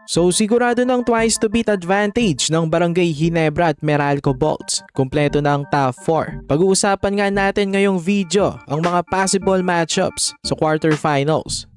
So sigurado ng twice to beat advantage ng Barangay Ginebra at Meralco Bolts. Kumpleto na ang top 4. Pag-uusapan nga natin ngayong video ang mga possible matchups sa quarterfinals.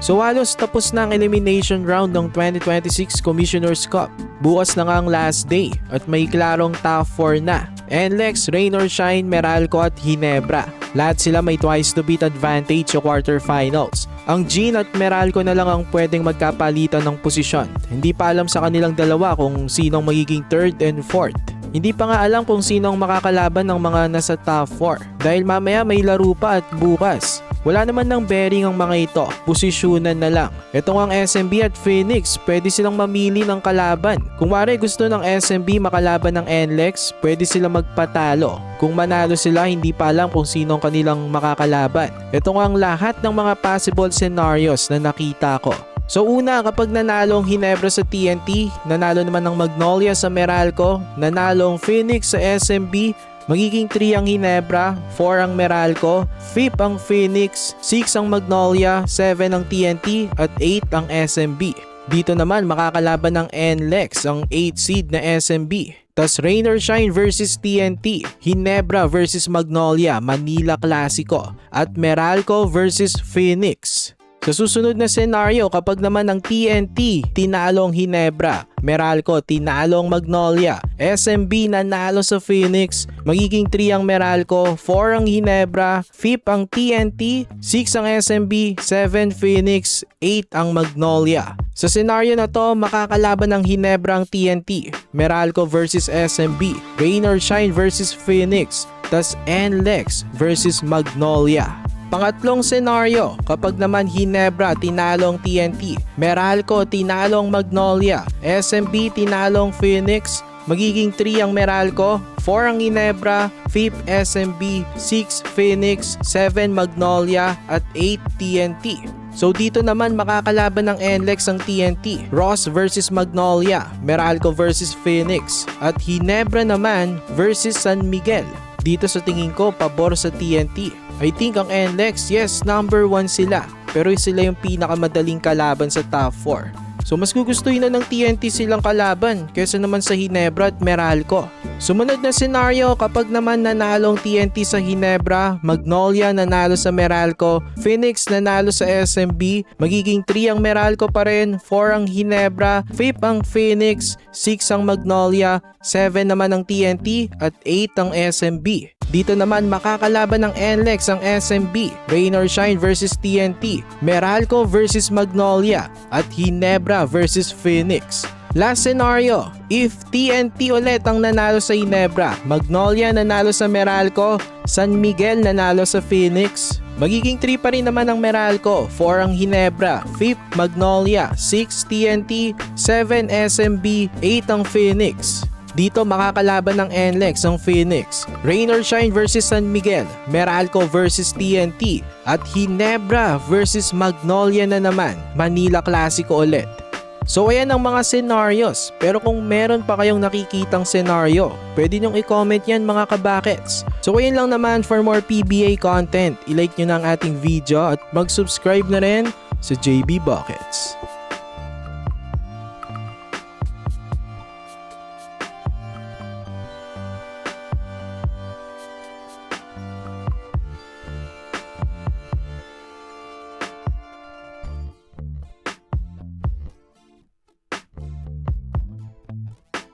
So halos tapos na ang elimination round ng 2026 Commissioner's Cup. Bukas na nga ang last day at may klarong top 4 na. NLEX, Rain or Shine, Meralco at Ginebra. Lahat sila may twice to beat advantage sa quarterfinals. Ang Gin at Meralco na lang ang pwedeng magkapalitan ng posisyon. Hindi pa alam sa kanilang dalawa kung sinong magiging third and fourth. Hindi pa nga alam kung sinong makakalaban ng mga nasa top 4 dahil mamaya may laro pa at bukas. Wala naman ng bearing ang mga ito, posisyonan na lang. Ito ang SMB at Phoenix, pwede silang mamili ng kalaban. Kung wari gusto ng SMB makalaban ng NLEX, pwede silang magpatalo. Kung manalo sila, hindi pa alam kung sinong kanilang makakalaban. Ito ang lahat ng mga possible scenarios na nakita ko. So una, kapag nanalo ang Ginebra sa TNT, nanalo naman ng Magnolia sa Meralco, nanalo ang Phoenix sa SMB, magiging 3 ang Ginebra, 4 ang Meralco, 5 ang Phoenix, 6 ang Magnolia, 7 ang TNT at 8 ang SMB. Dito naman makakalaban ng NLEX ang 8 seed na SMB. Tas Rain or Shine versus TNT, Ginebra versus Magnolia, Manila Clasico at Meralco versus Phoenix. Sa susunod na senaryo, kapag naman ang TNT tinalo ang Ginebra, Meralco tinalo ang Magnolia, SMB nanalo sa Phoenix, magiging 3 ang Meralco, 4 ang Ginebra, 5 ang TNT, 6 ang SMB, 7 Phoenix, 8 ang Magnolia. Sa senaryo na to, makakalaban ng Ginebra ang TNT, Meralco versus SMB, Rain or Shine versus Phoenix, tas NLEX versus Magnolia. Pangatlong senaryo, kapag naman Ginebra tinalong TNT, Meralco tinalong Magnolia, SMB tinalong Phoenix, magiging 3 ang Meralco, 4 ang Ginebra, 5 SMB, 6 Phoenix, 7 Magnolia at 8 TNT. So dito naman makakalaban ng NLEX ang TNT, Ross versus Magnolia, Meralco versus Phoenix at Ginebra naman versus San Miguel. Dito sa tingin ko, pabor sa TNT. I think ang NLEX, yes, number 1 sila. Pero sila yung pinakamadaling kalaban sa top 4. So mas gugustuhin na ng TNT silang kalaban kaysa naman sa Ginebra at Meralco. Sumunod na senaryo, kapag naman nanalo ang TNT sa Ginebra, Magnolia nanalo sa Meralco, Phoenix nanalo sa SMB, magiging 3 ang Meralco pa rin, 4 ang Ginebra, 5 ang Phoenix, 6 ang Magnolia, 7 naman ang TNT at 8 ang SMB. Dito naman makakalaban ng NLEX ang SMB, Rain or Shine versus TNT, Meralco versus Magnolia at Ginebra versus Phoenix. Last scenario, if TNT ulit ang nanalo sa Ginebra, Magnolia nanalo sa Meralco, San Miguel nanalo sa Phoenix, magiging 3 pa rin naman ang Meralco, 4 ang Ginebra, 5 Magnolia, 6 TNT, 7 SMB, 8 ang Phoenix. Dito makakalaban ng NLEX ang Phoenix, Rain or Shine versus San Miguel, Meralco versus TNT at Ginebra versus Magnolia na naman, Manila Clasico ulit. So ayan ang mga scenarios, pero kung meron pa kayong nakikitang scenario, pwede nyong i-comment yan mga kabakets. So ayan lang naman, for more PBA content, i-like nyo na ang ating video at mag-subscribe na rin sa JB Buckets.